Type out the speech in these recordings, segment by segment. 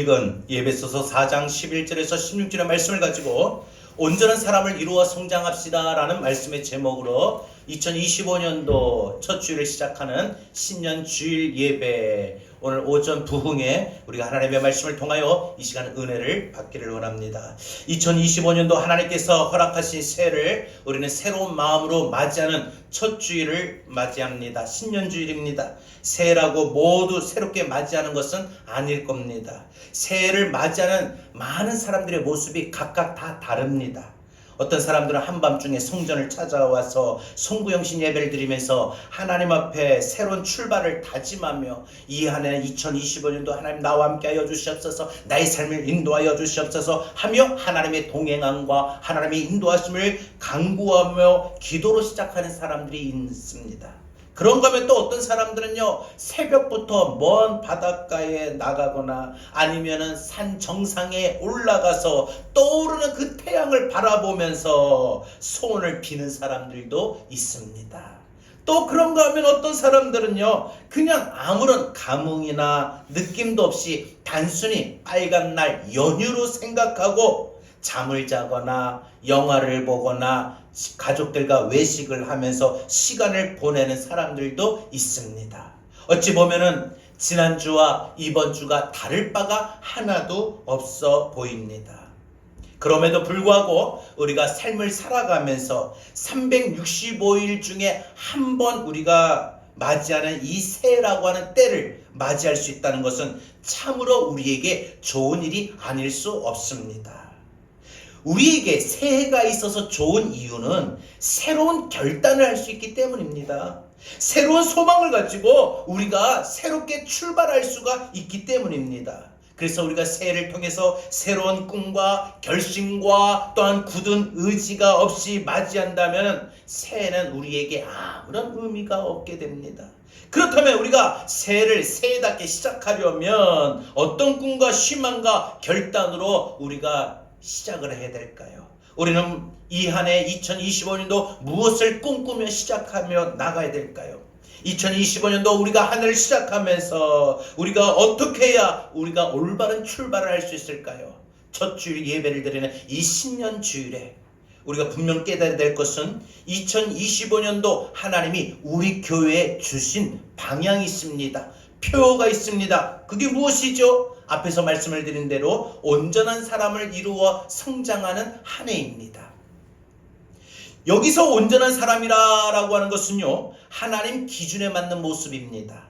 이건 에베소서 4장 11절에서 16절의 말씀을 가지고 온전한 사람을 이루어 성장합시다 라는 말씀의 제목으로 2025년도 첫 주일을 시작하는 신년 주일 예배, 오늘 오전 부흥에 우리가 하나님의 말씀을 통하여 이 시간 은혜를 받기를 원합니다. 2025년도 하나님께서 허락하신 새해를 우리는 새로운 마음으로 맞이하는 첫 주일을 맞이합니다. 신년 주일입니다. 새해라고 모두 새롭게 맞이하는 것은 아닐 겁니다. 새해를 맞이하는 많은 사람들의 모습이 각각 다 다릅니다. 어떤 사람들은 한밤중에 성전을 찾아와서 송구영신 예배를 드리면서 하나님 앞에 새로운 출발을 다짐하며 이 한 해 2025년도 하나님 나와 함께 하여 주시옵소서, 나의 삶을 인도하여 주시옵소서 하며 하나님의 동행함과 하나님의 인도하심을 간구하며 기도로 시작하는 사람들이 있습니다. 그런가 하면 또 어떤 사람들은요, 새벽부터 먼 바닷가에 나가거나 아니면은 산 정상에 올라가서 떠오르는 그 태양을 바라보면서 소원을 비는 사람들도 있습니다. 또 그런가 하면 어떤 사람들은요, 그냥 아무런 감흥이나 느낌도 없이 단순히 빨간 날 연휴로 생각하고 잠을 자거나 영화를 보거나 가족들과 외식을 하면서 시간을 보내는 사람들도 있습니다. 어찌 보면은 지난주와 이번 주가 다를 바가 하나도 없어 보입니다. 그럼에도 불구하고 우리가 삶을 살아가면서 365일 중에 한 번 우리가 맞이하는 이 새해라고 하는 때를 맞이할 수 있다는 것은 참으로 우리에게 좋은 일이 아닐 수 없습니다. 우리에게 새해가 있어서 좋은 이유는 새로운 결단을 할 수 있기 때문입니다. 새로운 소망을 가지고 우리가 새롭게 출발할 수가 있기 때문입니다. 그래서 우리가 새해를 통해서 새로운 꿈과 결심과 또한 굳은 의지가 없이 맞이한다면 새해는 우리에게 아무런 의미가 없게 됩니다. 그렇다면 우리가 새해를 새해답게 시작하려면 어떤 꿈과 희망과 결단으로 우리가 시작을 해야 될까요? 우리는 이 한 해 2025년도 무엇을 꿈꾸며 시작하며 나가야 될까요? 2025년도 우리가 한 해를 시작하면서 우리가 어떻게 해야 우리가 올바른 출발을 할 수 있을까요? 첫 주일 예배를 드리는 이 신년 주일에 우리가 분명 깨달아야 될 것은 2025년도 하나님이 우리 교회에 주신 방향이 있습니다. 표가 있습니다. 그게 무엇이죠? 앞에서 말씀을 드린 대로 온전한 사람을 이루어 성장하는 한 해입니다. 여기서 온전한 사람이라고 하는 것은요, 하나님 기준에 맞는 모습입니다.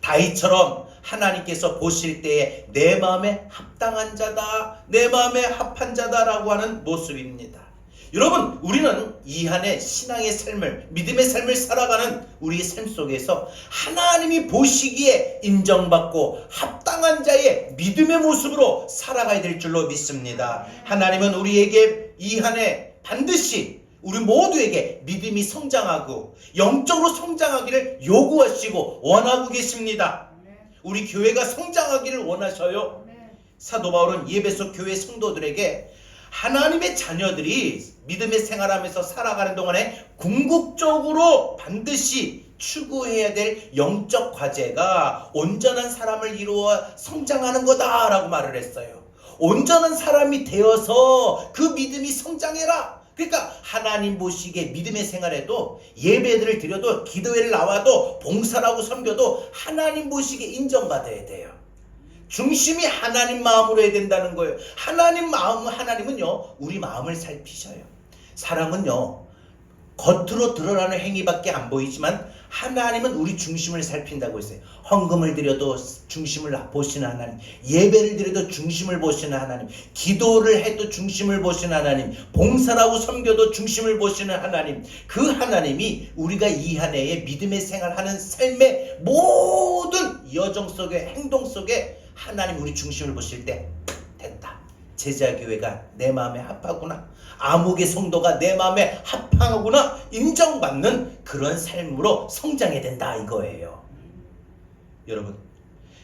다윗처럼 하나님께서 보실 때에 내 마음에 합당한 자다, 내 마음에 합한 자다라고 하는 모습입니다. 여러분, 우리는 이 한 해 신앙의 삶을, 믿음의 삶을 살아가는 우리의 삶 속에서 하나님이 보시기에 인정받고 합당한 자의 믿음의 모습으로 살아가야 될 줄로 믿습니다. 하나님은 우리에게 이 한 해 반드시 우리 모두에게 믿음이 성장하고 영적으로 성장하기를 요구하시고 원하고 계십니다. 우리 교회가 성장하기를 원하셔요. 사도 바울은 에베소 교회 성도들에게 하나님의 자녀들이 믿음의 생활하면서 살아가는 동안에 궁극적으로 반드시 추구해야 될 영적 과제가 온전한 사람을 이루어 성장하는 거다라고 말을 했어요. 온전한 사람이 되어서 그 믿음이 성장해라. 그러니까 하나님 보시기에 믿음의 생활에도 예배들을 드려도 기도회를 나와도 봉사라고 섬겨도 하나님 보시기에 인정받아야 돼요. 중심이 하나님 마음으로 해야 된다는 거예요. 하나님은요, 우리 마음을 살피셔요. 사람은요, 겉으로 드러나는 행위밖에 안 보이지만 하나님은 우리 중심을 살핀다고 했어요. 헌금을 드려도 중심을 보시는 하나님, 예배를 드려도 중심을 보시는 하나님, 기도를 해도 중심을 보시는 하나님, 봉사라고 섬겨도 중심을 보시는 하나님, 그 하나님이 우리가 이 한 해에 믿음의 생활하는 삶의 모든 여정 속에, 행동 속에 하나님 우리 중심을 보실 때 됐다. 제자교회가 내 마음에 합하구나. 암흑의 성도가 내 마음에 합하구나. 인정받는 그런 삶으로 성장해야 된다 이거예요. 여러분,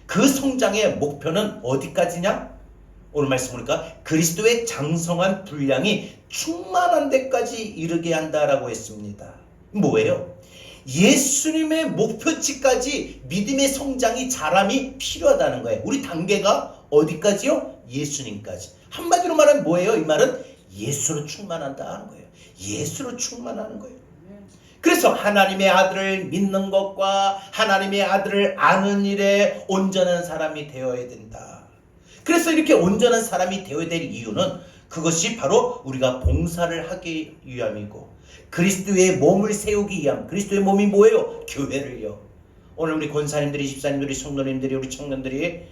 그 성장의 목표는 어디까지냐? 오늘 말씀 보니까 그리스도의 장성한 분량이 충만한 데까지 이르게 한다라고 했습니다. 뭐예요? 예수님의 목표치까지 믿음의 성장이 자람이 필요하다는 거예요. 우리 단계가 어디까지요? 예수님까지. 한마디로 말하면 뭐예요? 이 말은 예수로 충만한다 하는 거예요. 예수로 충만하는 거예요. 그래서 하나님의 아들을 믿는 것과 하나님의 아들을 아는 일에 온전한 사람이 되어야 된다. 그래서 이렇게 온전한 사람이 되어야 될 이유는 그것이 바로 우리가 봉사를 하기 위함이고 그리스도의 몸을 세우기 위함. 그리스도의 몸이 뭐예요? 교회를요. 오늘 우리 권사님들이, 집사님들이, 성도님들이, 우리 청년들이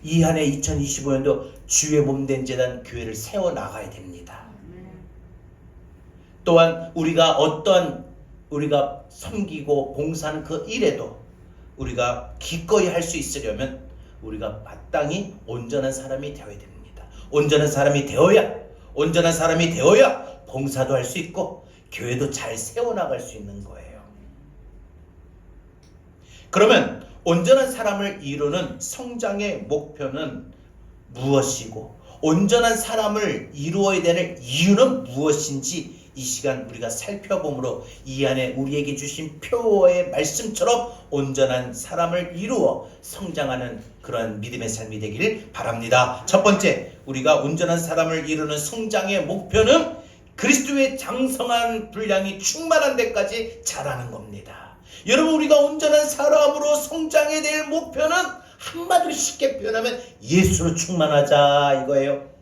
이 한 해 2025년도 주의 몸된 재단 교회를 세워나가야 됩니다. 또한 우리가 섬기고 봉사하는 그 일에도 우리가 기꺼이 할 수 있으려면 우리가 마땅히 온전한 사람이 되어야 됩니다. 온전한 사람이 되어야 봉사도 할 수 있고 교회도 잘 세워나갈 수 있는 거예요. 그러면 온전한 사람을 이루는 성장의 목표는 무엇이고 온전한 사람을 이루어야 되는 이유는 무엇인지 이 시간 우리가 살펴보므로 이 안에 우리에게 주신 표어의 말씀처럼 온전한 사람을 이루어 성장하는 그런 믿음의 삶이 되길 바랍니다. 첫 번째, 우리가 온전한 사람을 이루는 성장의 목표는 그리스도의 장성한 분량이 충만한 데까지 자라는 겁니다. 여러분, 우리가 온전한 사람으로 성장해야 될 목표는 한마디로 쉽게 표현하면 예수로 충만하자 이거예요.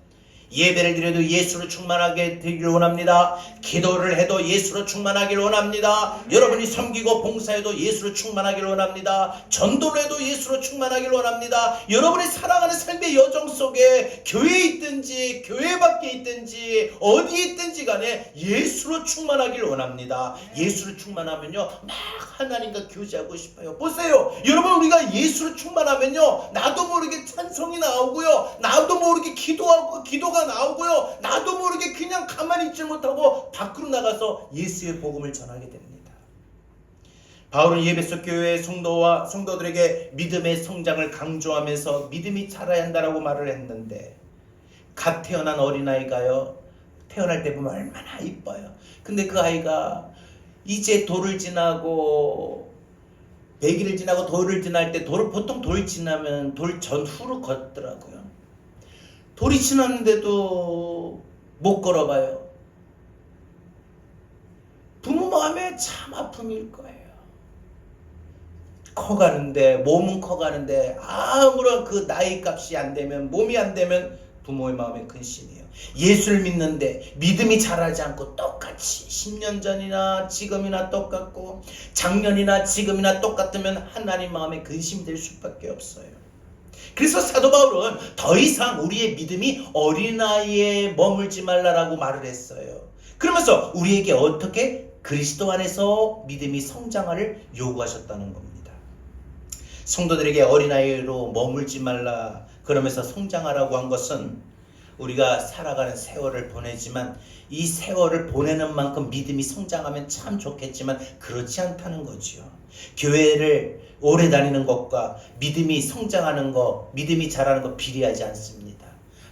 예배를 드려도 예수로 충만하게 되기를 원합니다. 기도를 해도 예수로 충만하기를 원합니다. 여러분이 섬기고 봉사해도 예수로 충만하기를 원합니다. 전도를 해도 예수로 충만하기를 원합니다. 여러분이 살아가는 삶의 여정 속에 교회에 있든지 교회 밖에 있든지 어디에 있든지 간에 예수로 충만하기를 원합니다. 예수로 충만하면요 막 하나님과 교제하고 싶어요. 보세요, 여러분, 우리가 예수로 충만하면요 나도 모르게 찬송이 나오고요, 나도 모르게 기도가 나오고요, 나도 모르게 그냥 가만히 있지 못하고 밖으로 나가서 예수의 복음을 전하게 됩니다. 바울은 예배소 교회의 성도들에게 믿음의 성장을 강조하면서 믿음이 자라야 한다라고 말을 했는데, 갓 태어난 어린아이가요 태어날 때 보면 얼마나 이뻐요. 근데 그 아이가 이제 돌을 지나고 100일을 지나고 돌을 지날 때 보통 돌 지나면 돌 전후로 걷더라고요. 돌이 지났는데도 못 걸어봐요. 부모 마음에 참 아픔일 거예요. 몸은 커가는데 아무런 그 나이 값이 안 되면, 몸이 안 되면 부모의 마음에 근심이에요. 예수를 믿는데 믿음이 자라지 않고 똑같이 10년 전이나 지금이나 똑같고 작년이나 지금이나 똑같으면 하나님 마음에 근심이 될 수밖에 없어요. 그래서 사도 바울은 더 이상 우리의 믿음이 어린아이에 머물지 말라라고 말을 했어요. 그러면서 우리에게 어떻게 그리스도 안에서 믿음이 성장하를 요구하셨다는 겁니다. 성도들에게 어린아이로 머물지 말라 그러면서 성장하라고 한 것은 우리가 살아가는 세월을 보내지만 이 세월을 보내는 만큼 믿음이 성장하면 참 좋겠지만 그렇지 않다는 거지요. 교회를 오래 다니는 것과 믿음이 성장하는 것, 믿음이 자라는 것 비례하지 않습니다.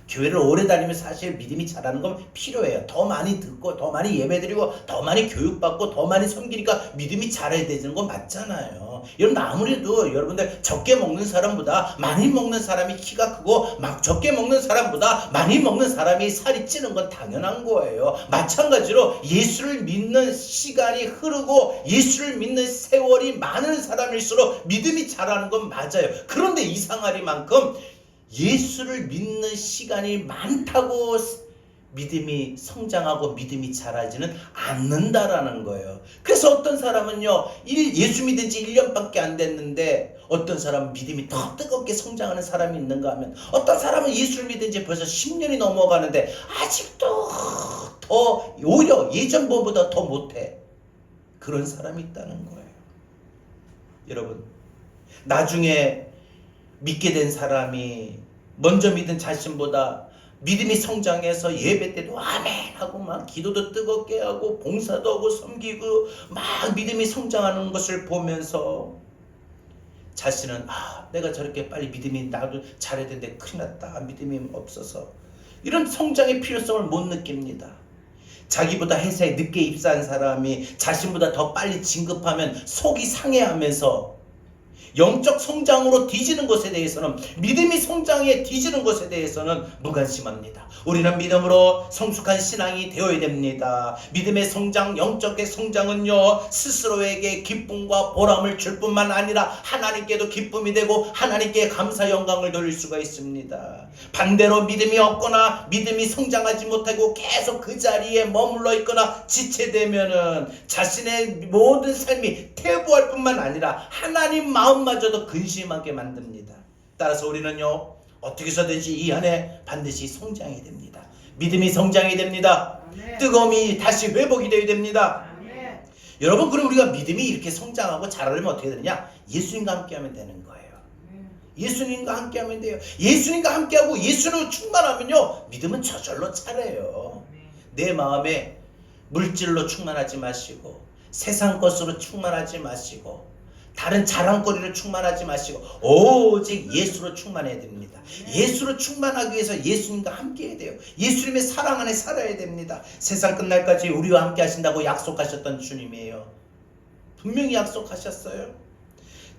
교회를 오래 다니면 사실 믿음이 자라는 건 필요해요. 더 많이 듣고 더 많이 예배드리고 더 많이 교육받고 더 많이 섬기니까 믿음이 자라야 되는 건 맞잖아요. 여러분, 아무래도 여러분들 적게 먹는 사람보다 많이 먹는 사람이 키가 크고 적게 먹는 사람보다 많이 먹는 사람이 살이 찌는 건 당연한 거예요. 마찬가지로 예수를 믿는 시간이 흐르고 예수를 믿는 세월이 많은 사람일수록 믿음이 자라는 건 맞아요. 그런데 이상하리만큼 예수를 믿는 시간이 많다고 믿음이 성장하고 믿음이 자라지는 않는다라는 거예요. 그래서 어떤 사람은요 예수 믿은 지 1년밖에 안 됐는데 어떤 사람은 믿음이 더 뜨겁게 성장하는 사람이 있는가 하면 어떤 사람은 예수를 믿은 지 벌써 10년이 넘어가는데 아직도 더 오히려 예전보다 더 못해. 그런 사람이 있다는 거예요. 여러분, 나중에 믿게 된 사람이 먼저 믿은 자신보다 믿음이 성장해서 예배 때도 아멘 하고 막 기도도 뜨겁게 하고 봉사도 하고 섬기고 막 믿음이 성장하는 것을 보면서 자신은 내가 저렇게 빨리 믿음이 나도 잘해야 되는데 큰일 났다, 믿음이 없어서, 이런 성장의 필요성을 못 느낍니다. 자기보다 회사에 늦게 입사한 사람이 자신보다 더 빨리 진급하면 속이 상해하면서 영적 성장으로 뒤지는 것에 대해서는, 믿음이 성장에 뒤지는 것에 대해서는 무관심합니다. 우리는 믿음으로 성숙한 신앙이 되어야 됩니다. 믿음의 성장, 영적의 성장은요, 스스로에게 기쁨과 보람을 줄 뿐만 아니라 하나님께도 기쁨이 되고 하나님께 감사 영광을 돌릴 수가 있습니다. 반대로 믿음이 없거나 믿음이 성장하지 못하고 계속 그 자리에 머물러 있거나 지체되면은 자신의 모든 삶이 퇴보할 뿐만 아니라 하나님 마음마저도 근심하게 만듭니다. 따라서 우리는요, 어떻게 해서든지 이 안에 반드시 성장해야 됩니다. 믿음이 성장해야 됩니다. 아멘. 뜨거움이 다시 회복이 되어야 됩니다. 아멘. 여러분, 그럼 우리가 믿음이 이렇게 성장하고 자라려면 어떻게 되느냐? 예수님과 함께하면 되는 거예요. 예수님과 함께하면 돼요. 예수님과 함께하고 예수로 충만하면요, 믿음은 저절로 자라요. 내 마음에 물질로 충만하지 마시고, 세상 것으로 충만하지 마시고, 다른 자랑거리로 충만하지 마시고, 오직 예수로 충만해야 됩니다. 예수로 충만하기 위해서 예수님과 함께 해야 돼요. 예수님의 사랑 안에 살아야 됩니다. 세상 끝날까지 우리와 함께 하신다고 약속하셨던 주님이에요. 분명히 약속하셨어요.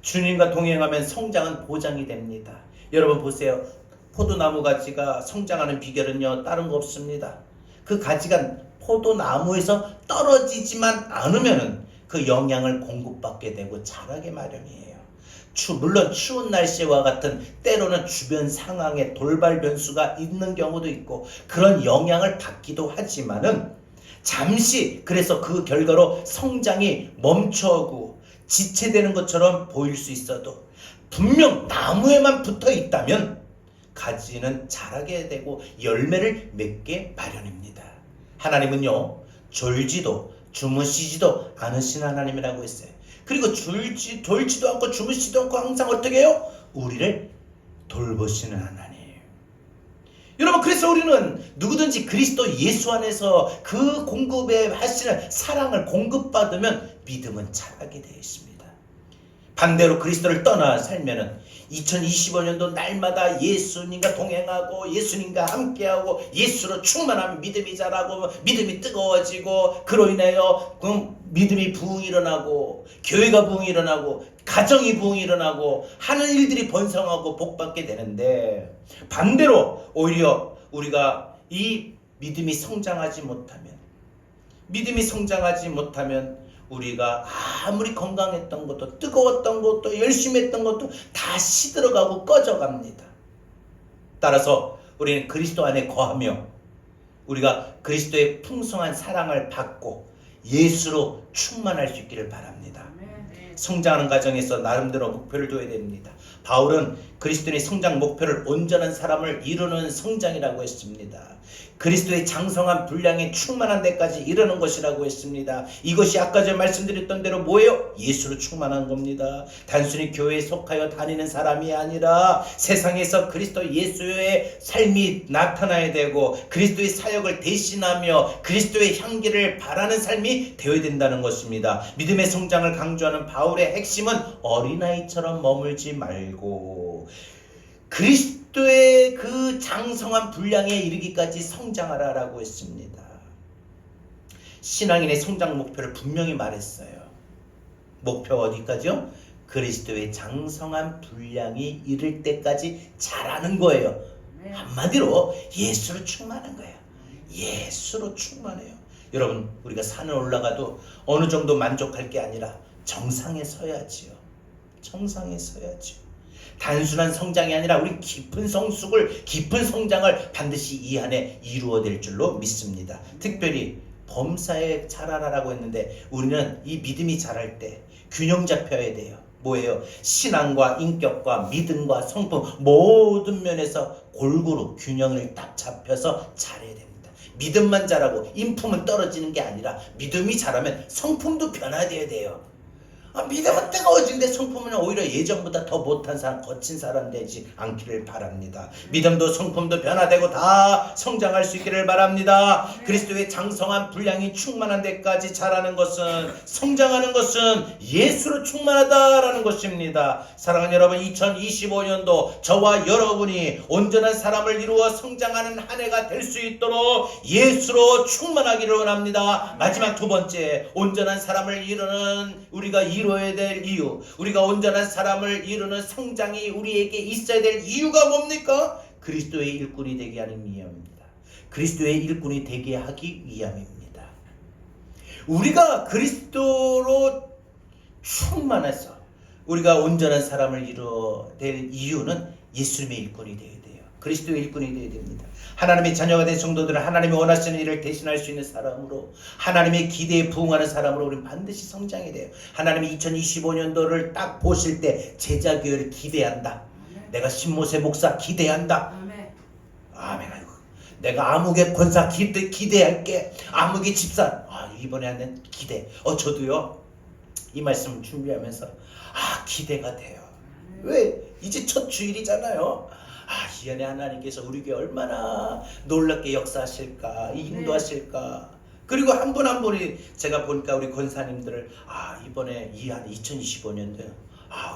주님과 동행하면 성장은 보장이 됩니다. 여러분 보세요. 포도나무 가지가 성장하는 비결은요, 다른 거 없습니다. 그 가지가 포도나무에서 떨어지지만 않으면은 그 영양을 공급받게 되고 자라게 마련이에요. 물론 추운 날씨와 같은 때로는 주변 상황에 돌발 변수가 있는 경우도 있고 그런 영향을 받기도 하지만은 잠시, 그래서 그 결과로 성장이 멈춰오고 지체되는 것처럼 보일 수 있어도 분명 나무에만 붙어 있다면 가지는 자라게 되고 열매를 맺게 마련입니다. 하나님은요, 졸지도 주무시지도 않으신 하나님이라고 했어요. 그리고 졸지도 않고 주무시지도 않고 항상 어떻게 해요? 우리를 돌보시는 하나님. 여러분, 그래서 우리는 누구든지 그리스도 예수 안에서 그 공급에 하시는 사랑을 공급받으면 믿음은 자라게 되어 있습니다. 반대로 그리스도를 떠나 살면은 2025년도 날마다 예수님과 동행하고 예수님과 함께하고 예수로 충만하면 믿음이 자라고 믿음이 뜨거워지고 그로 인하여 믿음이 부흥이 일어나고 교회가 부흥이 일어나고 가정이 부흥이 일어나고 하는 일들이 번성하고 복받게 되는데, 반대로 오히려 우리가 이 믿음이 성장하지 못하면 우리가 아무리 건강했던 것도 뜨거웠던 것도 열심히 했던 것도 다 시들어가고 꺼져갑니다. 따라서 우리는 그리스도 안에 거하며 우리가 그리스도의 풍성한 사랑을 받고 예수로 충만할 수 있기를 바랍니다. 성장하는 과정에서 나름대로 목표를 둬야 됩니다. 바울은 그리스도의 성장 목표를 온전한 사람을 이루는 성장이라고 했습니다. 그리스도의 장성한 분량에 충만한 데까지 이르는 것이라고 했습니다. 이것이 아까 전에 말씀드렸던 대로 뭐예요? 예수로 충만한 겁니다. 단순히 교회에 속하여 다니는 사람이 아니라 세상에서 그리스도 예수의 삶이 나타나야 되고 그리스도의 사역을 대신하며 그리스도의 향기를 바라는 삶이 되어야 된다는 것입니다. 믿음의 성장을 강조하는 바울의 핵심은 어린아이처럼 머물지 말고 그리스도의 그 장성한 분량에 이르기까지 성장하라라고 했습니다. 신앙인의 성장 목표를 분명히 말했어요. 목표 어디까지요? 그리스도의 장성한 분량이 이를 때까지 자라는 거예요. 한마디로 예수로 충만한 거예요. 예수로 충만해요. 여러분, 우리가 산을 올라가도 어느 정도 만족할 게 아니라 정상에 서야지요. 정상에 서야지요. 단순한 성장이 아니라 우리 깊은 성장을 반드시 이 안에 이루어낼 줄로 믿습니다. 특별히 범사에 자라라라고 했는데 우리는 이 믿음이 자랄 때 균형 잡혀야 돼요. 뭐예요? 신앙과 인격과 믿음과 성품 모든 면에서 골고루 균형을 딱 잡혀서 자라야 됩니다. 믿음만 자라고 인품은 떨어지는 게 아니라 믿음이 자라면 성품도 변화되어야 돼요. 믿음은 뜨거워지는데 성품은 오히려 예전보다 더 못한 사람, 거친 사람 되지 않기를 바랍니다. 믿음도 성품도 변화되고 다 성장할 수 있기를 바랍니다. 그리스도의 장성한 분량이 충만한 데까지 자라는 것은, 성장하는 것은 예수로 충만하다라는 것입니다. 사랑하는 여러분, 2025년도 저와 여러분이 온전한 사람을 이루어 성장하는 한 해가 될 수 있도록 예수로 충만하기를 원합니다. 마지막 두 번째, 온전한 사람을 이루는 우리가 이루어야 될 이유, 우리가 온전한 사람을 이루는 성장이 우리에게 있어야 될 이유가 뭡니까? 그리스도의 일꾼이 되게 하는 위함입니다. 그리스도의 일꾼이 되게 하기 위함입니다. 우리가 그리스도로 충만해서 우리가 온전한 사람을 이루어야 될 이유는 예수님의 일꾼이 되어야 돼요. 그리스도의 일꾼이 되어야 됩니다. 하나님의 자녀가 된 성도들은 하나님이 원하시는 일을 대신할 수 있는 사람으로, 하나님의 기대에 부응하는 사람으로 우리는 반드시 성장해야 돼요. 하나님이 2025년도를 딱 보실 때 제자교회를 기대한다. 내가 신모세 목사 기대한다. 아멘. 내가 아무개 권사 기대할게. 아무개 집사. 이번에 하는 기대. 저도요. 이 말씀 준비하면서 기대가 돼요. 왜? 이제 첫 주일이잖아요. 이 안에 하나님께서 우리 교회 얼마나 놀랍게 역사하실까, 인도하실까. 그리고 한 분 한 분이 제가 보니까 우리 권사님들을 이번에 이 한 2025년도에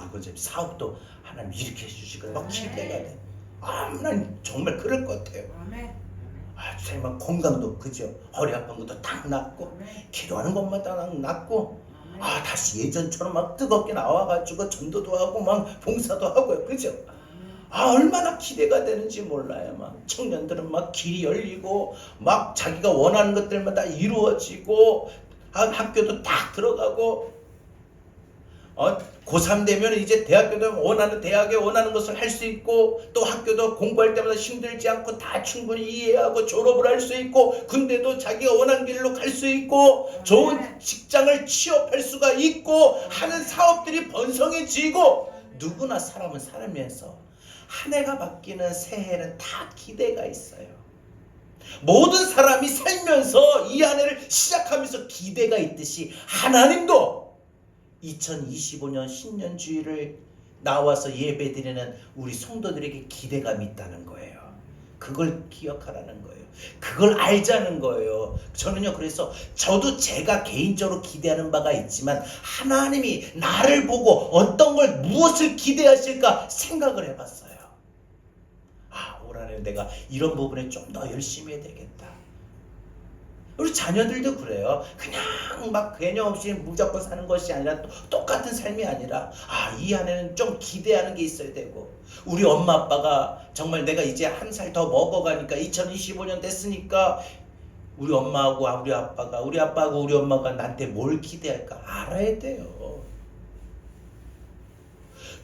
우리 권사님 사업도 하나님 이렇게 해주시고 막 기대가 돼. 난 정말 그럴 것 같아요. 정말 건강도 그죠? 허리 아픈 것도 딱 낫고, 기도하는 것마다 딱 낫고, 다시 예전처럼 막 뜨겁게 나와가지고 전도도 하고 막 봉사도 하고요, 그죠? 얼마나 기대가 되는지 몰라요. 막 청년들은 막 길이 열리고 막 자기가 원하는 것들마다 이루어지고, 학교도 딱 들어가고, 고3 되면 이제 대학교도 원하는 대학에 원하는 것을 할 수 있고, 또 학교도 공부할 때마다 힘들지 않고 다 충분히 이해하고 졸업을 할 수 있고, 군대도 자기가 원하는 길로 갈 수 있고, 좋은 직장을 취업할 수가 있고, 하는 사업들이 번성해지고, 누구나 사람은 살면서 한 해가 바뀌는 새해는 다 기대가 있어요. 모든 사람이 살면서 이 한 해를 시작하면서 기대가 있듯이 하나님도 2025년 신년주일을 나와서 예배드리는 우리 성도들에게 기대감이 있다는 거예요. 그걸 기억하라는 거예요. 그걸 알자는 거예요. 저는요, 그래서 저도 제가 개인적으로 기대하는 바가 있지만 하나님이 나를 보고 어떤 걸 무엇을 기대하실까 생각을 해봤어요. 올 한해 내가 이런 부분에 좀 더 열심히 해야 되겠다. 우리 자녀들도 그래요. 그냥 막 개념 없이 무조건 사는 것이 아니라 똑같은 삶이 아니라 이 안에는 좀 기대하는 게 있어야 되고, 우리 엄마 아빠가 정말 내가 이제 한 살 더 먹어가니까 2025년 됐으니까 우리 엄마하고 우리 아빠하고 우리 엄마가 나한테 뭘 기대할까 알아야 돼요.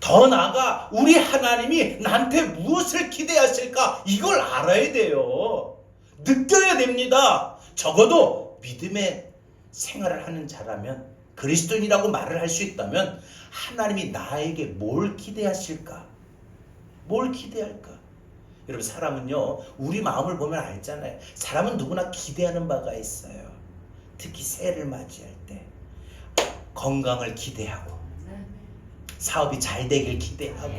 더 나아가 우리 하나님이 나한테 무엇을 기대하실까 이걸 알아야 돼요. 느껴야 됩니다. 적어도 믿음의 생활을 하는 자라면, 그리스도인이라고 말을 할 수 있다면 하나님이 나에게 뭘 기대하실까? 뭘 기대할까? 여러분, 사람은요, 우리 마음을 보면 알잖아요. 사람은 누구나 기대하는 바가 있어요. 특히 새해를 맞이할 때 건강을 기대하고, 사업이 잘 되길 기대하고,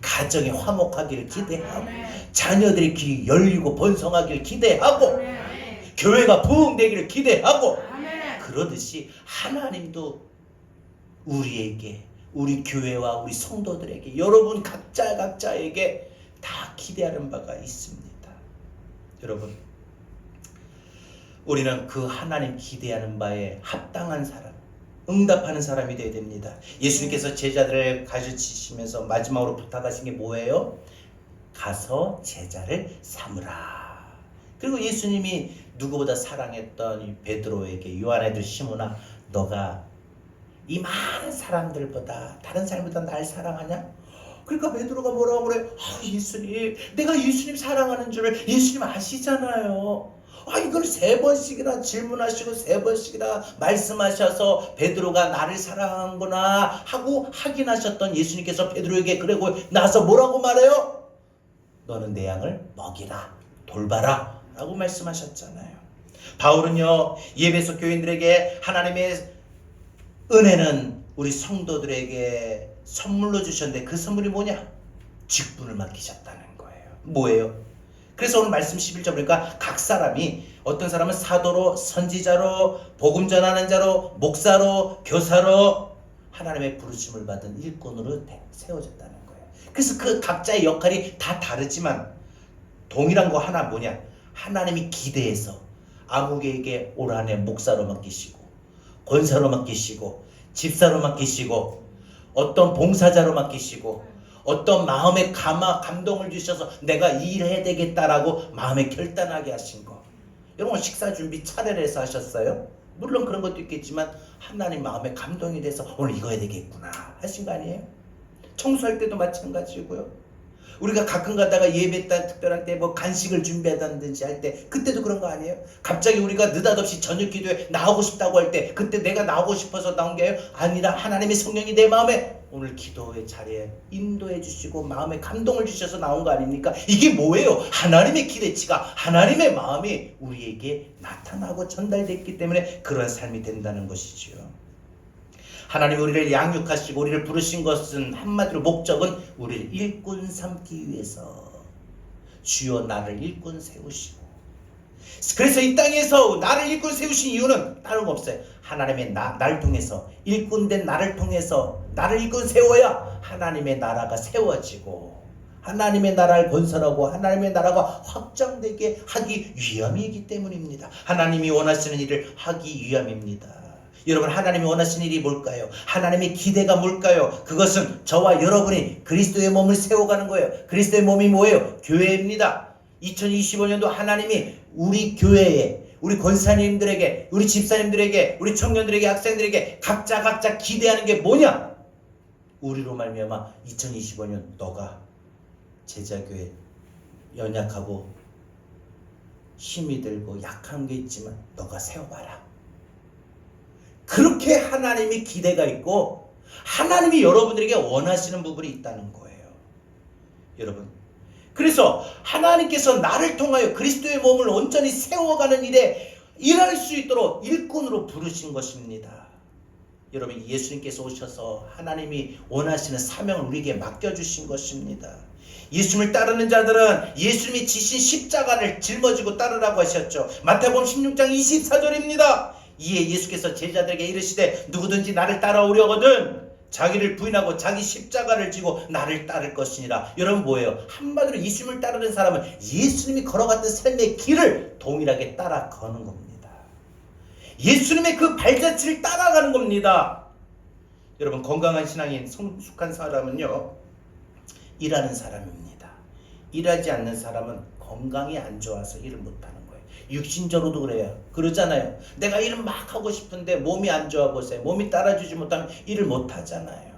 가정이 화목하기를 기대하고, 자녀들의 길이 열리고 번성하기를 기대하고, 교회가 부흥되기를 기대하고, 그러듯이 하나님도 우리에게, 우리 교회와 우리 성도들에게, 여러분 각자에게 다 기대하는 바가 있습니다. 여러분, 우리는 그 하나님 기대하는 바에 합당한 사람, 응답하는 사람이 되어야 됩니다. 예수님께서 제자들을 가르치시면서 마지막으로 부탁하신 게 뭐예요? 가서 제자를 삼으라. 그리고 예수님이 누구보다 사랑했던 이 베드로에게, 요한애들 시몬아, 너가 이 많은 사람들보다, 다른 사람보다 날 사랑하냐? 그러니까 베드로가 뭐라고 그래? 예수님, 내가 예수님 사랑하는 줄을 예수님 아시잖아요. 이걸 3번씩이나 질문하시고 3번씩이나 말씀하셔서 베드로가 나를 사랑하는구나 하고 확인하셨던 예수님께서 베드로에게 그러고 나서 뭐라고 말해요? 너는 내 양을 먹이라, 돌봐라 라고 말씀하셨잖아요. 바울은요, 예배소 교인들에게 하나님의 은혜는 우리 성도들에게 선물로 주셨는데, 그 선물이 뭐냐? 직분을 맡기셨다는 거예요. 뭐예요? 그래서 오늘 말씀 11절 보니까 각 사람이, 어떤 사람은 사도로, 선지자로, 복음 전하는 자로, 목사로, 교사로 하나님의 부르심을 받은 일꾼으로 세워졌다는 거예요. 그래서 그 각자의 역할이 다 다르지만 동일한 거 하나 뭐냐? 하나님이 기대해서 아무개에게 올 한해 목사로 맡기시고, 권사로 맡기시고, 집사로 맡기시고 어떤 봉사자로 맡기시고 어떤 마음의 감동을 주셔서 내가 이 일을 해야 되겠다라고 마음에 결단하게 하신 거. 여러분 식사 준비 차례를 해서 하셨어요? 물론 그런 것도 있겠지만 하나님 마음에 감동이 돼서 오늘 이거 해야 되겠구나 하신 거 아니에요? 청소할 때도 마찬가지고요. 우리가 가끔 가다가 예배 때 특별한 때 뭐 간식을 준비하다든지 할 때 그때도 그런 거 아니에요? 갑자기 우리가 느닷없이 저녁 기도에 나오고 싶다고 할 때 그때 내가 나오고 싶어서 나온 게 아니라 하나님의 성령이 내 마음에 오늘 기도의 자리에 인도해 주시고 마음에 감동을 주셔서 나온 거 아닙니까? 이게 뭐예요? 하나님의 기대치가 하나님의 마음이 우리에게 나타나고 전달됐기 때문에 그런 삶이 된다는 것이지요. 하나님 우리를 양육하시고 우리를 부르신 것은 한마디로 목적은 우리를 일꾼 삼기 위해서 주여 나를 일꾼 세우시고 그래서 이 땅에서 나를 일꾼 세우신 이유는 다른 거 없어요. 하나님의 나를 통해서 일꾼된 나를 통해서 나를 일꾼 세워야 하나님의 나라가 세워지고 하나님의 나라를 건설하고 하나님의 나라가 확장되게 하기 위함이기 때문입니다. 하나님이 원하시는 일을 하기 위함입니다. 여러분 하나님이 원하시는 일이 뭘까요? 하나님의 기대가 뭘까요? 그것은 저와 여러분이 그리스도의 몸을 세워가는 거예요. 그리스도의 몸이 뭐예요? 교회입니다. 2025년도 하나님이 우리 교회에 우리 권사님들에게 우리 집사님들에게 우리 청년들에게 학생들에게 각자 기대하는 게 뭐냐? 우리로 말미암아 2025년 너가 제자교회 연약하고 힘이 들고 약한 게 있지만 너가 세워봐라. 그렇게 하나님이 기대가 있고 하나님이 여러분들에게 원하시는 부분이 있다는 거예요. 여러분 그래서 하나님께서 나를 통하여 그리스도의 몸을 온전히 세워가는 일에 일할 수 있도록 일꾼으로 부르신 것입니다. 여러분 예수님께서 오셔서 하나님이 원하시는 사명을 우리에게 맡겨주신 것입니다. 예수님을 따르는 자들은 예수님이 지신 십자가를 짊어지고 따르라고 하셨죠. 마태복음 16장 24절입니다. 이에 예수께서 제자들에게 이르시되 누구든지 나를 따라오려거든 자기를 부인하고 자기 십자가를 지고 나를 따를 것이니라. 여러분 뭐예요? 한마디로 예수님을 따르는 사람은 예수님이 걸어갔던 삶의 길을 동일하게 따라 가는 겁니다. 예수님의 그 발자취를 따라가는 겁니다. 여러분 건강한 신앙인 성숙한 사람은요 일하는 사람입니다. 일하지 않는 사람은 건강이 안 좋아서 일을 못하는 거예요. 육신적으로도 그래요. 그러잖아요. 내가 일을 막 하고 싶은데 몸이 안 좋아 보세요. 몸이 따라주지 못하면 일을 못 하잖아요.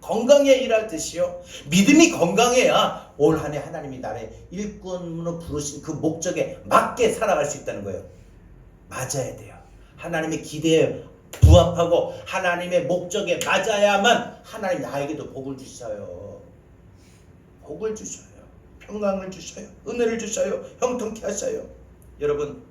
건강해 일하듯이요. 믿음이 건강해야 올 한 해 하나님이 나를 일꾼으로 부르신 그 목적에 맞게 살아갈 수 있다는 거예요. 맞아야 돼요. 하나님의 기대에 부합하고 하나님의 목적에 맞아야만 하나님 나에게도 복을 주셔요. 복을 주셔요. 평강을 주셔요. 은혜를 주셔요. 형통케 하셔요. 여러분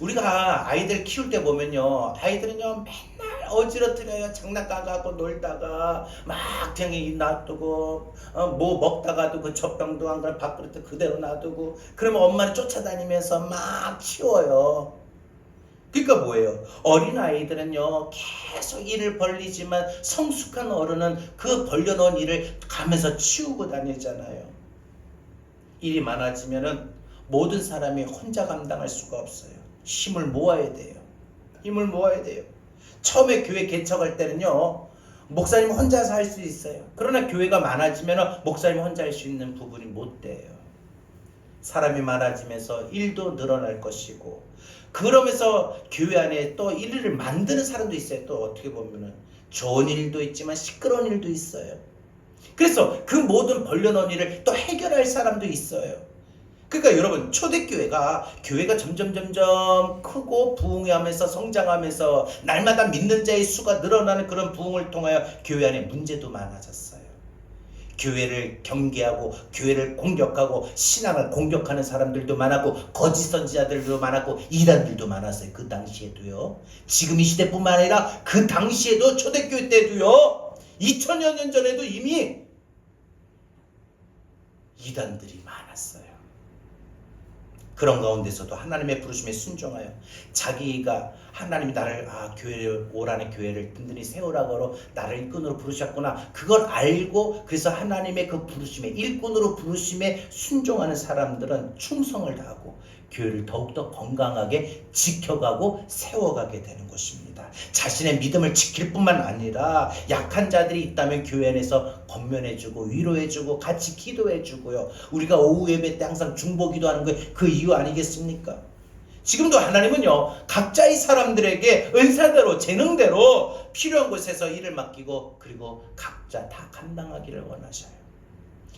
우리가 아이들 키울 때 보면요 아이들은요 맨날 어지러뜨려요. 장난감 갖고 놀다가 막 쟁이 놔두고 뭐 먹다가도 그 젖병도 한 걸 밥그릇에 그대로 놔두고 그러면 엄마는 쫓아다니면서 막 치워요. 그러니까 뭐예요? 어린아이들은요 계속 일을 벌리지만 성숙한 어른은 그 벌려놓은 일을 가면서 치우고 다니잖아요. 일이 많아지면은 모든 사람이 혼자 감당할 수가 없어요. 힘을 모아야 돼요. 힘을 모아야 돼요. 처음에 교회 개척할 때는요 목사님 혼자서 할 수 있어요. 그러나 교회가 많아지면 목사님 혼자 할 수 있는 부분이 못 돼요. 사람이 많아지면서 일도 늘어날 것이고 그러면서 교회 안에 또 일을 만드는 사람도 있어요. 또 어떻게 보면은 좋은 일도 있지만 시끄러운 일도 있어요. 그래서 그 모든 벌려놓은 일을 또 해결할 사람도 있어요. 그러니까 여러분 초대교회가 점점 크고 부흥하면서 성장하면서 날마다 믿는 자의 수가 늘어나는 그런 부흥을 통하여 교회 안에 문제도 많아졌어요. 교회를 경계하고 교회를 공격하고 신앙을 공격하는 사람들도 많았고 거짓 선지자들도 많았고 이단들도 많았어요. 그 당시에도요. 지금 이 시대뿐만 아니라 그 당시에도 초대교회 때도요. 2000여 년 전에도 이미 이단들이 많았어요. 그런 가운데서도 하나님의 부르심에 순종하여 자기가 하나님이 나를 교회를 오라는 교회를 든든히 세우라고 나를 일꾼으로 부르셨구나, 그걸 알고 그래서 하나님의 그 부르심에 일꾼으로 부르심에 순종하는 사람들은 충성을 다하고 교회를 더욱더 건강하게 지켜가고 세워가게 되는 것입니다. 자신의 믿음을 지킬 뿐만 아니라 약한 자들이 있다면 교회 안에서 권면해주고 위로해주고 같이 기도해주고요. 우리가 오후 예배 때 항상 중보 기도하는 게 그 이유 아니겠습니까? 지금도 하나님은요, 각자의 사람들에게 은사대로 재능대로 필요한 곳에서 일을 맡기고 그리고 각자 다 감당하기를 원하셔요.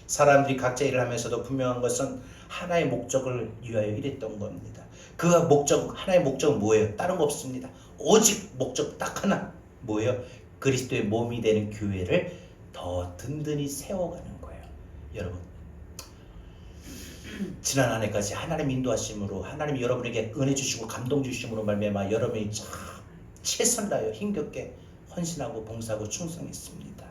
사람들이 각자 일을 하면서도 분명한 것은 하나의 목적을 위하여 일했던 겁니다. 그 하나의 목적은 뭐예요? 다른 거 없습니다. 오직 목적 딱 하나. 뭐예요? 그리스도의 몸이 되는 교회를 더 든든히 세워가는 거예요. 여러분, 지난 한 해까지 하나님 인도하심으로 하나님이 여러분에게 은혜 주시고 감동 주심으로 말미암아 여러분이 참 최선을 다하여 힘겹게 헌신하고 봉사하고 충성했습니다.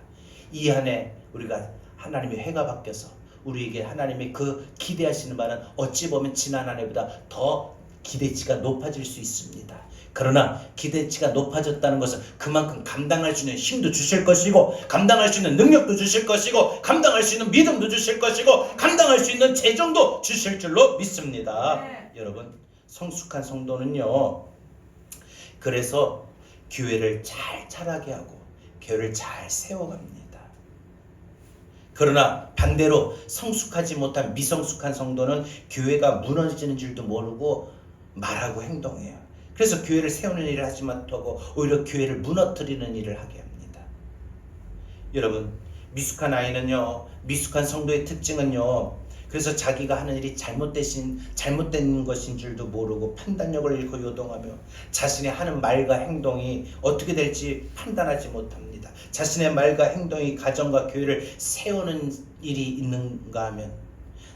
이 한 해 우리가 하나님의 해가 바뀌어서 우리에게 하나님의 그 기대하시는 바는 어찌 보면 지난 한 해보다 더 기대치가 높아질 수 있습니다. 그러나 기대치가 높아졌다는 것은 그만큼 감당할 수 있는 힘도 주실 것이고 감당할 수 있는 능력도 주실 것이고 감당할 수 있는 믿음도 주실 것이고 감당할 수 있는 재정도 주실 줄로 믿습니다. 네. 여러분, 성숙한 성도는요, 그래서 교회를 잘 자라게 하고 교회를 잘 세워갑니다. 그러나 반대로 성숙하지 못한 미성숙한 성도는 교회가 무너지는 줄도 모르고 말하고 행동해요. 그래서 교회를 세우는 일을 하지 못하고 오히려 교회를 무너뜨리는 일을 하게 합니다. 여러분, 미숙한 아이는요, 미숙한 성도의 특징은요, 그래서 자기가 하는 일이 잘못된 것인 줄도 모르고 판단력을 잃고 요동하며 자신의 하는 말과 행동이 어떻게 될지 판단하지 못합니다. 자신의 말과 행동이 가정과 교회를 세우는 일이 있는가 하면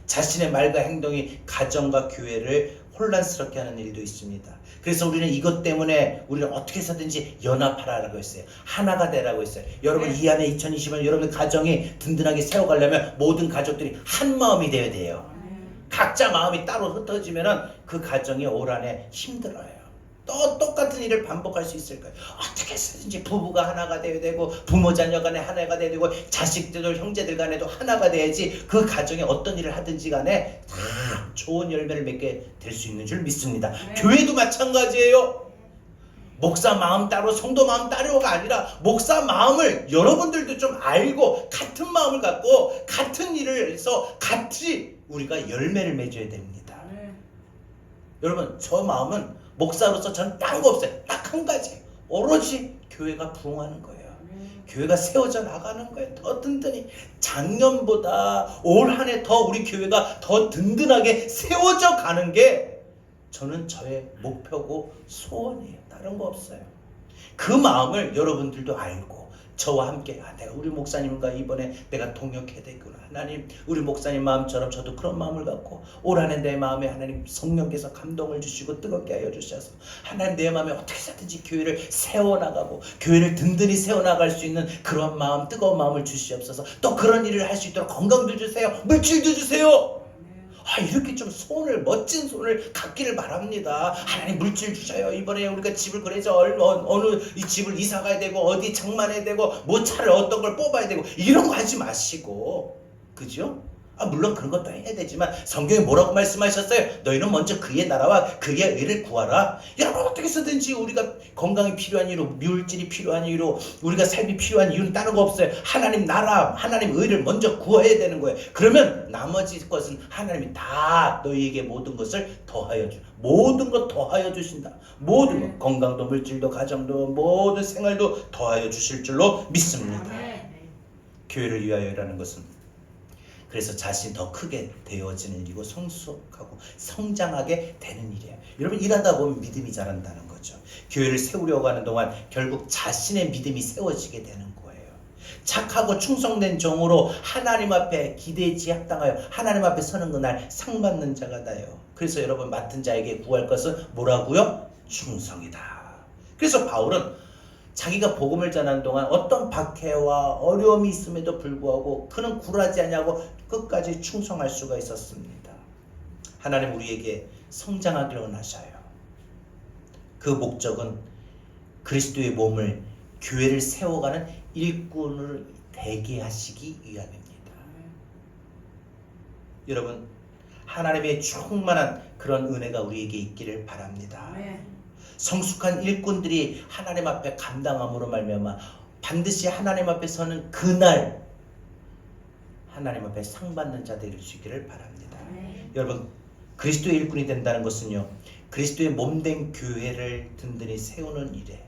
자신의 말과 행동이 가정과 교회를 혼란스럽게 하는 일도 있습니다. 그래서 우리는 이것 때문에 우리는 어떻게 해서든지 연합하라고 했어요. 하나가 되라고 했어요. 여러분, 이 안에 2020년 여러분의 가정이 든든하게 세워가려면 모든 가족들이 한 마음이 되어야 돼요. 각자 마음이 따로 흩어지면 그 가정이 올 한해 힘들어요. 또 똑같은 일을 반복할 수 있을까요? 어떻게 해서든지 부부가 하나가 되어야 되고 부모 자녀 간에 하나가 되어야 되고 자식들 형제들 간에도 하나가 돼야지 그 가정에 어떤 일을 하든지 간에 다 좋은 열매를 맺게 될 수 있는 줄 믿습니다. 네. 교회도 마찬가지예요. 목사 마음 따로 성도 마음 따로가 아니라 목사 마음을 여러분들도 좀 알고 같은 마음을 갖고 같은 일을 해서 같이 우리가 열매를 맺어야 됩니다. 네. 여러분, 저 마음은 목사로서 저는 딴 거 없어요. 딱 한 가지. 오로지 교회가 부흥하는 거예요. 교회가 세워져 나가는 거예요. 더 든든히. 작년보다 올 한 해 더 우리 교회가 더 든든하게 세워져 가는 게 저는 저의 목표고 소원이에요. 다른 거 없어요. 그 마음을 여러분들도 알고 저와 함께 내가 우리 목사님과 이번에 내가 동역해야 되구나. 하나님, 우리 목사님 마음처럼 저도 그런 마음을 갖고 올 한 해 내 마음에 하나님 성령께서 감동을 주시고 뜨겁게 하여 주셔서 하나님 내 마음에 어떻게 해서든지 교회를 세워나가고 교회를 든든히 세워나갈 수 있는 그런 마음, 뜨거운 마음을 주시옵소서. 또 그런 일을 할 수 있도록 건강도 주세요. 물질도 주세요. 이렇게 좀 멋진 손을 갖기를 바랍니다. 하나님, 물질 주셔요. 이번에 우리가 집을 그래서 어느 이 집을 이사 가야 되고 어디 장만해야 되고 뭐 차를 어떤 걸 뽑아야 되고 이런 거 하지 마시고, 그죠? 물론 그런 것도 해야 되지만 성경에 뭐라고 말씀하셨어요? 너희는 먼저 그의 나라와 그의 의를 구하라. 여러분, 어떻게 해서든지 우리가 건강이 필요한 이유로, 물질이 필요한 이유로, 우리가 삶이 필요한 이유는 다른 거 없어요. 하나님 나라, 하나님 의를 먼저 구해야 되는 거예요. 그러면 나머지 것은 하나님이 다 너희에게 모든 것을 더하여 주. 모든 것 더하여 주신다. 모든 것, 건강도 물질도 가정도 모든 생활도 더하여 주실 줄로 믿습니다. 교회를 위하여라는 것은 그래서 자신이 더 크게 되어지는 일이고 성숙하고 성장하게 되는 일이에요. 여러분, 일하다 보면 믿음이 자란다는 거죠. 교회를 세우려고 하는 동안 결국 자신의 믿음이 세워지게 되는 거예요. 착하고 충성된 종으로 하나님 앞에 기대치 합당하여 하나님 앞에 서는 그날 상 받는 자가 다요. 그래서 여러분, 맡은 자에게 구할 것은 뭐라고요? 충성이다. 그래서 바울은 자기가 복음을 전하는 동안 어떤 박해와 어려움이 있음에도 불구하고 그는 굴하지 않냐고 끝까지 충성할 수가 있었습니다. 하나님 우리에게 성장하기를 원하셔요. 그 목적은 그리스도의 몸을, 교회를 세워가는 일꾼을 되게 하시기 위함입니다. 여러분, 하나님의 충만한 그런 은혜가 우리에게 있기를 바랍니다. 성숙한 일꾼들이 하나님 앞에 감당함으로 말미암아 반드시 하나님 앞에 서는 그날 하나님 앞에 상 받는 자 될 수 있기를 바랍니다. 여러분, 그리스도의 일꾼이 된다는 것은요, 그리스도의 몸된 교회를 든든히 세우는 일에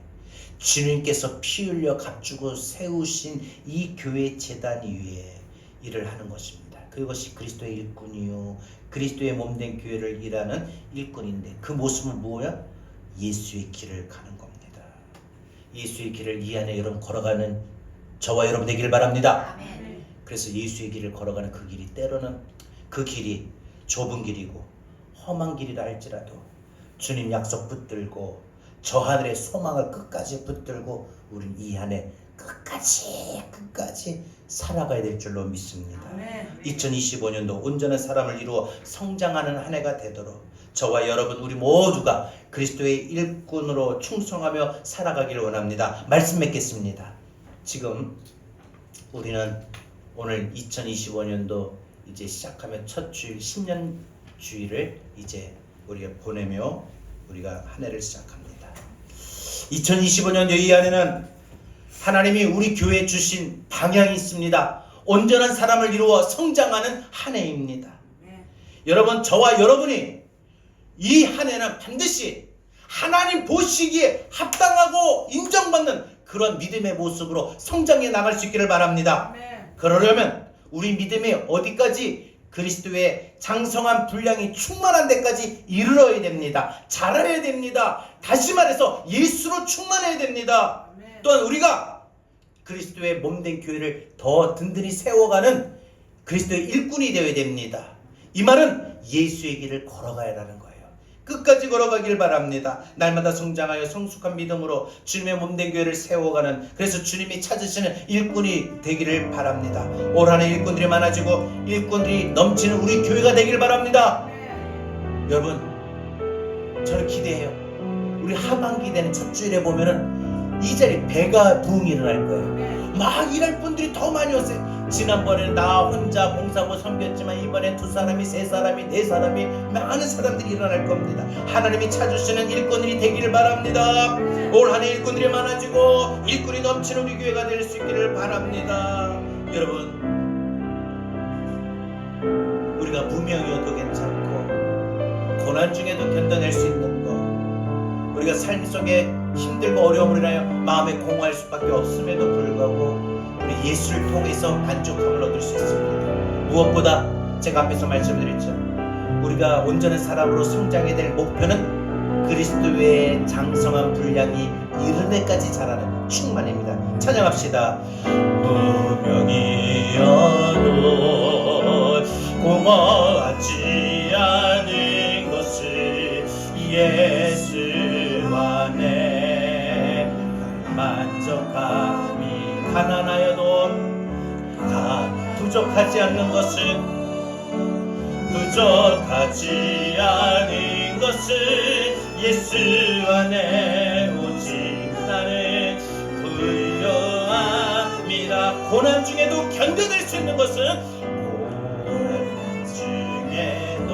주님께서 피 흘려 값주고 세우신 이 교회 재단 위에 일을 하는 것입니다. 그것이 그리스도의 일꾼이요, 그리스도의 몸된 교회를 일하는 일꾼인데, 그 모습은 뭐야? 예수의 길을 가는 겁니다. 예수의 길을 이 안에 여러분 걸어가는 저와 여러분 되길 바랍니다. 아멘. 그래서 예수의 길을 걸어가는 그 길이 때로는 그 길이 좁은 길이고 험한 길이라 할지라도 주님 약속 붙들고 저 하늘의 소망을 끝까지 붙들고 우린 이 안에 끝까지 살아가야 될 줄로 믿습니다. 2025년도 온전한 사람을 이루어 성장하는 한 해가 되도록 저와 여러분 우리 모두가 그리스도의 일꾼으로 충성하며 살아가기를 원합니다. 말씀 맺겠습니다. 지금 우리는 오늘 2025년도 이제 시작하며 첫 주일, 신년 주일을 이제 우리가 보내며 우리가 한 해를 시작합니다. 2025년 이 안에는 하나님이 우리 교회에 주신 방향이 있습니다. 온전한 사람을 이루어 성장하는 한 해입니다. 여러분, 저와 여러분이 이 한 해는 반드시 하나님 보시기에 합당하고 인정받는 그런 믿음의 모습으로 성장해 나갈 수 있기를 바랍니다. 그러려면 우리 믿음이 어디까지 그리스도의 장성한 분량이 충만한 데까지 이르러야 됩니다. 자라야 됩니다. 다시 말해서 예수로 충만해야 됩니다. 또한 우리가 그리스도의 몸된 교회를 더 든든히 세워가는 그리스도의 일꾼이 되어야 됩니다. 이 말은 예수의 길을 걸어가야 하는 거예요. 끝까지 걸어가길 바랍니다. 날마다 성장하여 성숙한 믿음으로 주님의 몸된 교회를 세워가는, 그래서 주님이 찾으시는 일꾼이 되기를 바랍니다. 올 한해 일꾼들이 많아지고 일꾼들이 넘치는 우리 교회가 되길 바랍니다. 여러분, 저는 기대해요. 우리 하반기 되는 첫 주일에 보면은 이 자리 배가 부흥이 일어날 거예요. 막 일할 분들이 더 많이 오세요. 지난번에는 나 혼자 봉사하고 섬겼지만 이번엔 2사람이, 3사람이, 4사람이, 많은 사람들이 일어날 겁니다. 하나님이 찾으시는 일꾼들이 되기를 바랍니다. 올 한해 일꾼들이 많아지고 일꾼이 넘치는 우리 교회가 될 수 있기를 바랍니다. 여러분, 우리가 무명이어도 괜찮고 고난 중에도 견뎌낼 수 있는 것, 우리가 삶 속에 힘들고 어려움을 인하여 마음에 공허할 수밖에 없음에도 불구하고 우리 예수를 통해서 만족함을 얻을 수 있습니다. 무엇보다 제가 앞에서 말씀드렸죠. 우리가 온전한 사람으로 성장해야 될 목표는 그리스도의 장성한 분량이 이르는 데까지 자라는 충만입니다. 찬양합시다. 무명이어도 공허하지 않은 것을 예수 안에 만족함이, 가난하여도 다 부족하지 않는 것은, 부족하지 않은 것은 예수 안에 오직 나를 부여함이라. 고난 중에도 견뎌낼 수 있는 것은, 고난 중에도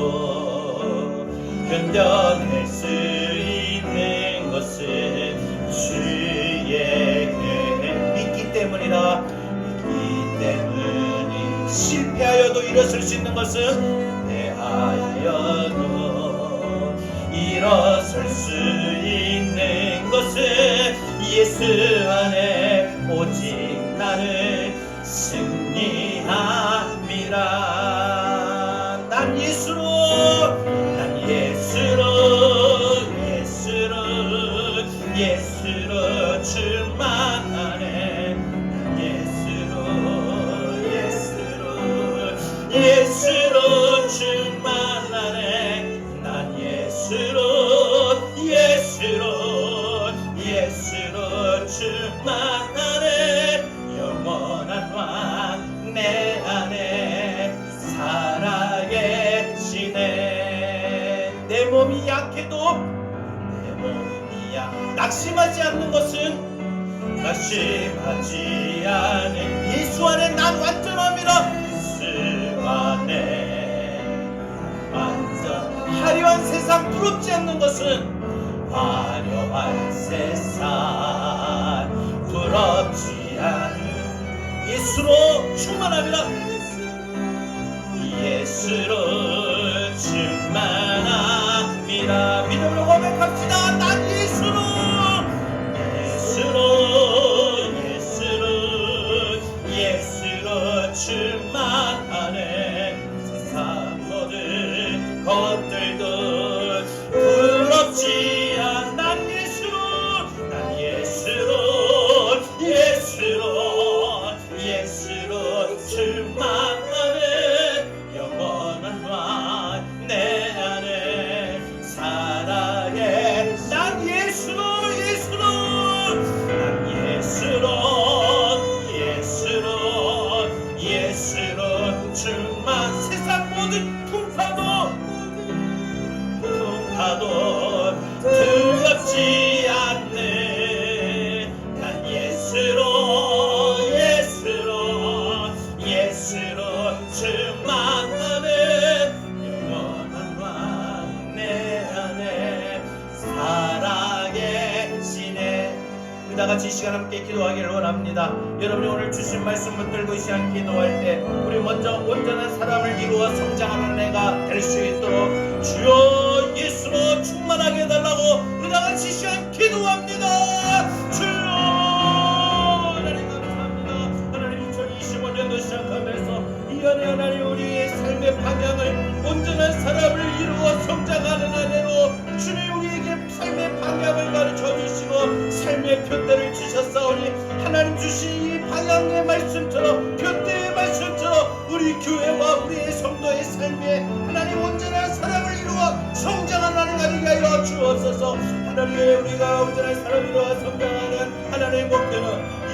견뎌낼 수 있는 것은 주의 계획 믿기 때문이라. 믿기 때문이 실패하여도 일어설 수 있는 것은, 패하여도 일어설 수 있는 것은 예수 안에 오직 나를 승리함이라. 난 예수로 충만하네. 예수로 충만하네. 난 예수로 충만 몸이 약해도 내 몸이 낙심하지 않는 것은 낙심하지 않은 예수 안에 난 완전함이라. 예수 안에 완전. 화려한 세상 부럽지 않는 것은 화려한 세상 부럽지 않은 예수로 충만함이라. 예수로 충만함이라. 믿음으로 고백합시다. 난 예수로 충만하네. 세상 모든 것들도 부럽지 않아. 난 예수로 충만하네. 영원한 왕 내 안에 살아계. 난 예수로 충만. 세상 모든 풍파도 두렵지 않네. 난 예수로 충만하네. 영원한 왕 내 안에 살아계시네. 우리 다같이 이 시간 함께 기도하기를 원합니다. 여러분이 오늘 주신 말씀 붙들고 이 시간 기도할 때 우리 먼저 온전한 사람을 이루어 성장하는 내가 될 수 있도록 주여 예수로 충만하게 해달라고 우리 다같이 이 시간 기도합니다. 주여 하나님 감사합니다. 하나님 2025년도 시작하면서 이 안에 하나님 우리의 삶의 방향을 온전한 사람을 이루어 성장하는 안에로 주님 우리에게 삶의 방향을 가르쳐 주시고 삶의 표대를 주셨사오니 하나님 주신 이 방향의 말씀처럼 표대의 말씀처럼 우리 교회와 우리의 성도의 삶에 하나님 온전한 사람을 이루어 성장하는 하나님 하여 주옵소서. 하나님 우리가 온전한 사람을 이루어 성장하는 하나님의 목표는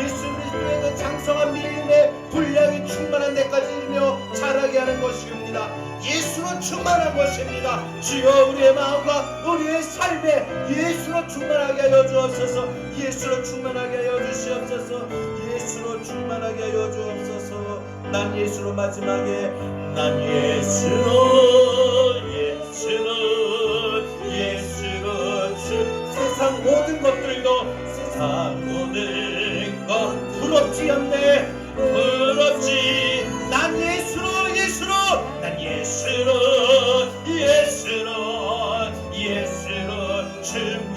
예수 그리스도의 그 장성한 믿음의 분량이 충만한 데까지 이르며 자라게 하는 것이옵니다. 예수로 충만한 것입니다. 주여 우리의 마음과 우리의 삶에 예수로 충만하게 하여 주옵소서. 예수로 충만하게 하여 주시옵소서. 예수로 충만하게 하여 주옵소서. 난 예수로 마지막에 난 예수로 세상 모든 것들도 세상 모든 것 부럽지 않네. 부럽지. 난 예수로 난 예수로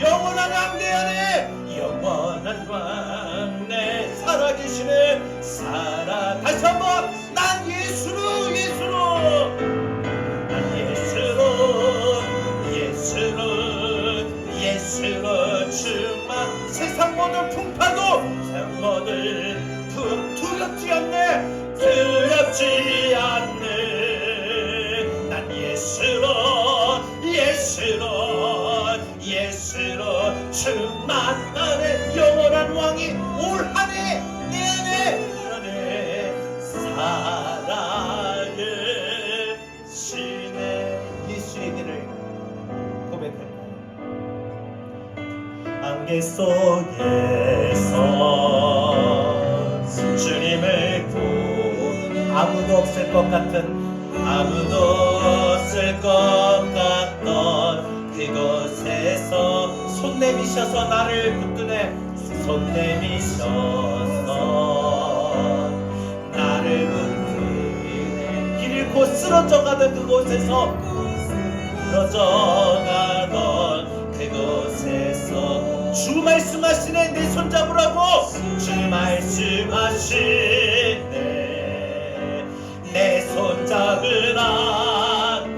영원한 왕 내 안에 영원한 왕 내 살아계시네. 다시 한번 난 예수로 난 예수로 충만. 세상 모든 풍파도 세상 모든 두렵지 않네. 난 예수로 충만하네. 영원한 왕이 올 한 해 내 안에 살아계시네. 예수의 길을 고백할까요? 안개 속에서 주님을 아무도 없을 것 같던 그곳에서 손 내미셔서 나를 붙드네. 손 내미셔서 나를 붙드네. 길 잃고 쓰러져 가던 그곳에서 주 말씀하시네. 내 손 잡으라고 주 말씀하시네. 내 손 잡으라고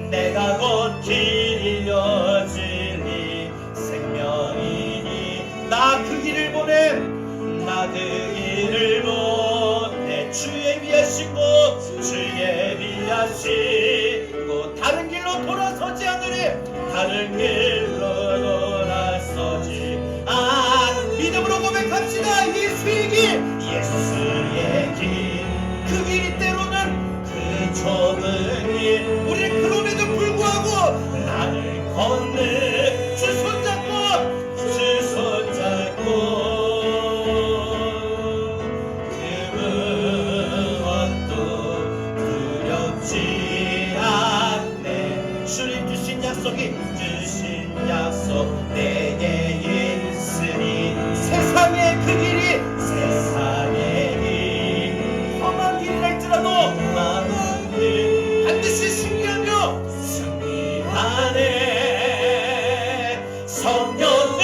내가 곧 길이여 진리 생명이니 나 그 길을 보내. 주의 위하신 곳 다른 길로 돌아서지 않으리. 다른 길로 돌아서지 믿음으로 고백합시다. 예수의 길 그 길이 때로는 그 좁은 길. 우리는 그럼에도 불구하고 얘기 주신 약속 내게 있으니 세상의 그 길이 험한 길일지라도 험한 길 반드시 승리하며 승리하네. 성령은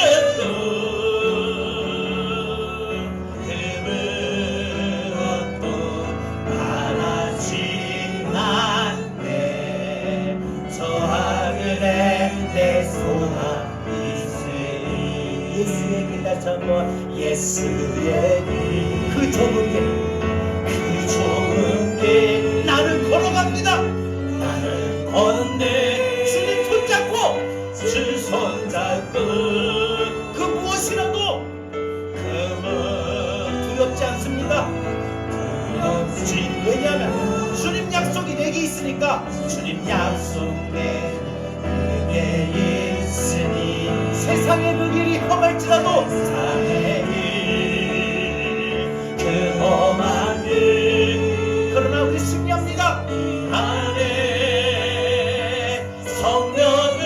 내 소망 있으니 예수의 길 다시 한번 예수의 길 그 좁은 길 나는 걸어갑니다. 나는 걷는데 주님 손잡고 주 손잡고 그 무엇이라도 두렵지 않습니다. 두렵지 왜냐하면 주님 약속이 내게 있으니까. 주님 약속 내게 있으니 세상의 그 길이 험할지라도 세상의 길 그 험한 길 그러나 우리 승리합니다. 안에 성령은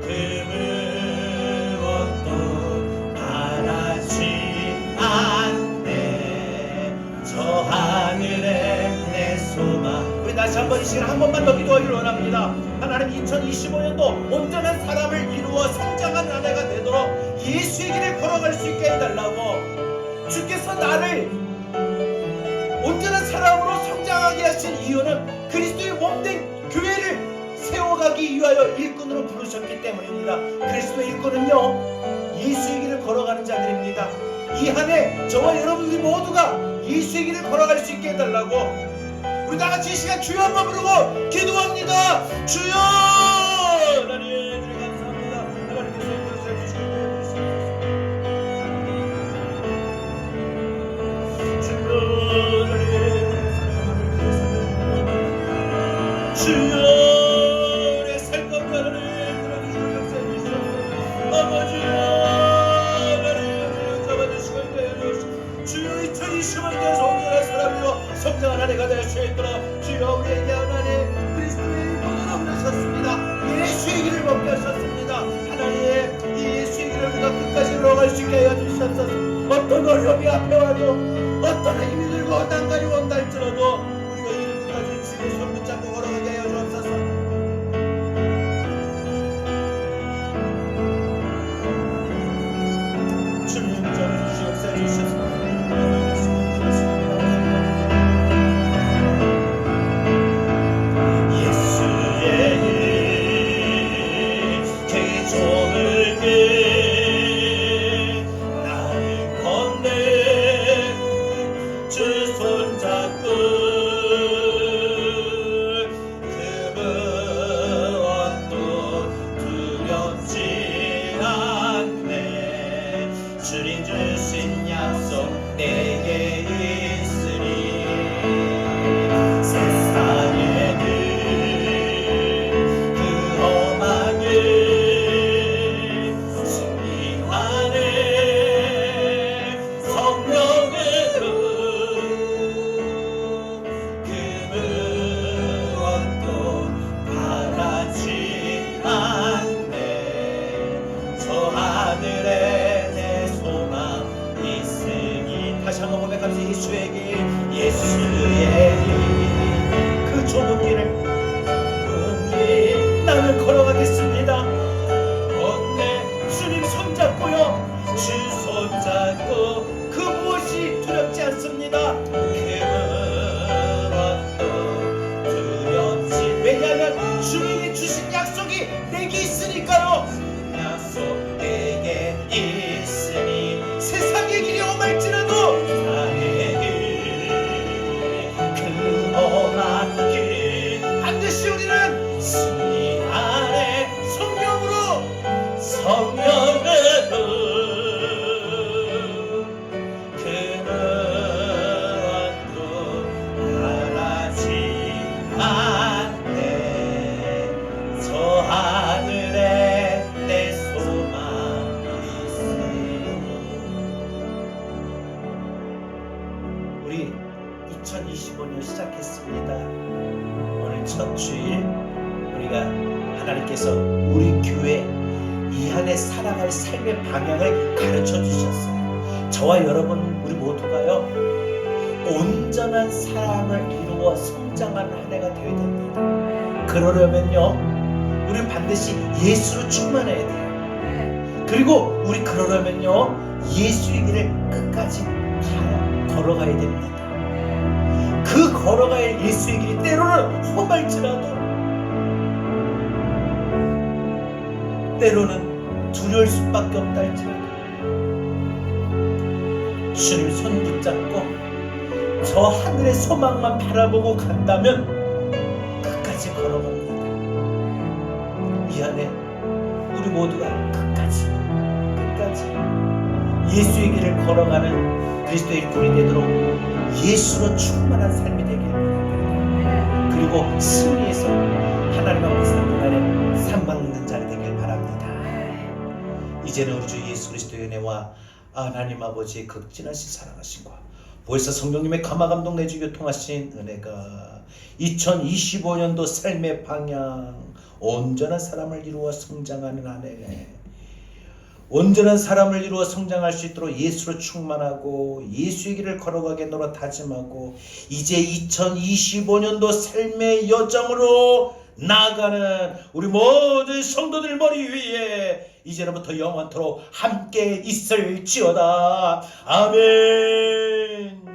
그 무엇도 바라지 않네. 저 하늘에 내 소망. 우리 다시 한번 이 시간 한 번만 더 기도하기를 원합니다. 하나님 2025년도 온전한 사람을 이루어 성장하는 한 해가 되도록 예수의 길을 걸어갈 수 있게 해달라고. 주께서 나를 온전한 사람으로 성장하게 하신 이유는 그리스도의 몸된 교회를 세워가기 위하여 일꾼으로 부르셨기 때문입니다. 그리스도의 일꾼은요 예수의 길을 걸어가는 자들입니다. 이 한 해 저와 여러분들 모두가 예수의 길을 걸어갈 수 있게 해달라고 우리 다같이 이 시간 주여 한번 부르고 기도합니다. 주여! 하나님 주님 감사합니다. 하나님께서 인도하여 주시기 주여 주여 내 살갑게 하나님 들어주시고 역사해 주시옵소서. 아버지여 하나님 잡아주시고 인도해 주시옵소서. 주여 2025년에서 온전한 사람이요 성장한 한 해가 될 수 있도록 주여 우리에게 하나님 그리스도의 일꾼으로 부르셨습니다. 예수의 길을 걷게 하셨습니다. 하나님 이 예수의 길을 우리가 끝까지 걸어갈 수 있게 하여 주시옵소서. 어떤 어려움이 앞에 와도 어떤 힘이 들고 난간이 온다 할지라도 우리가 이 길 끝까지 주의 손 붙잡고 걸어가게 하여 주옵소서. 주님 저를 역사해 주시옵소서. 주 손잡고 첫 주일 우리가 하나님께서 우리 교회 이 안에 살아갈 삶의 방향을 가르쳐 주셨어요. 저와 여러분 우리 모두가요 온전한 사람을 이루어 성장하는 한 해가 되어야 됩니다. 그러려면요 우리는 반드시 예수로 충만해야 돼요. 그리고 우리 그러려면요 예수의 길을 끝까지 걸어가야 됩니다. 그 걸어갈 예수의 길이 때로는 험할지라도 때로는 두려울 수밖에 없다 할지라도 주님 손 붙잡고 저 하늘의 소망만 바라보고 간다면 끝까지 걸어갑니다. 이 안에 우리 모두가 끝까지 예수의 길을 걸어가는 그리스도의 일꾼이 되도록 예수로 충만한 삶이 되길 바랍니다. 그리고 승리해서 하나님 앞에서 그날에 상 받는 자리 되길 바랍니다. 이제는 우리 주 예수 그리스도의 은혜와 하나님 아버지의 극진하신 사랑하심과 보혜사 성령님의 감화 감동 내주 교통하신 은혜가 2025년도 삶의 방향 온전한 사람을 이루어 성장하는 한 해 온전한 사람을 이루어 성장할 수 있도록 예수로 충만하고 예수의 길을 걸어가겠노라 다짐하고 이제 2025년도 삶의 여정으로 나아가는 우리 모든 성도들 머리 위에 이제로부터 영원토록 함께 있을지어다. 아멘.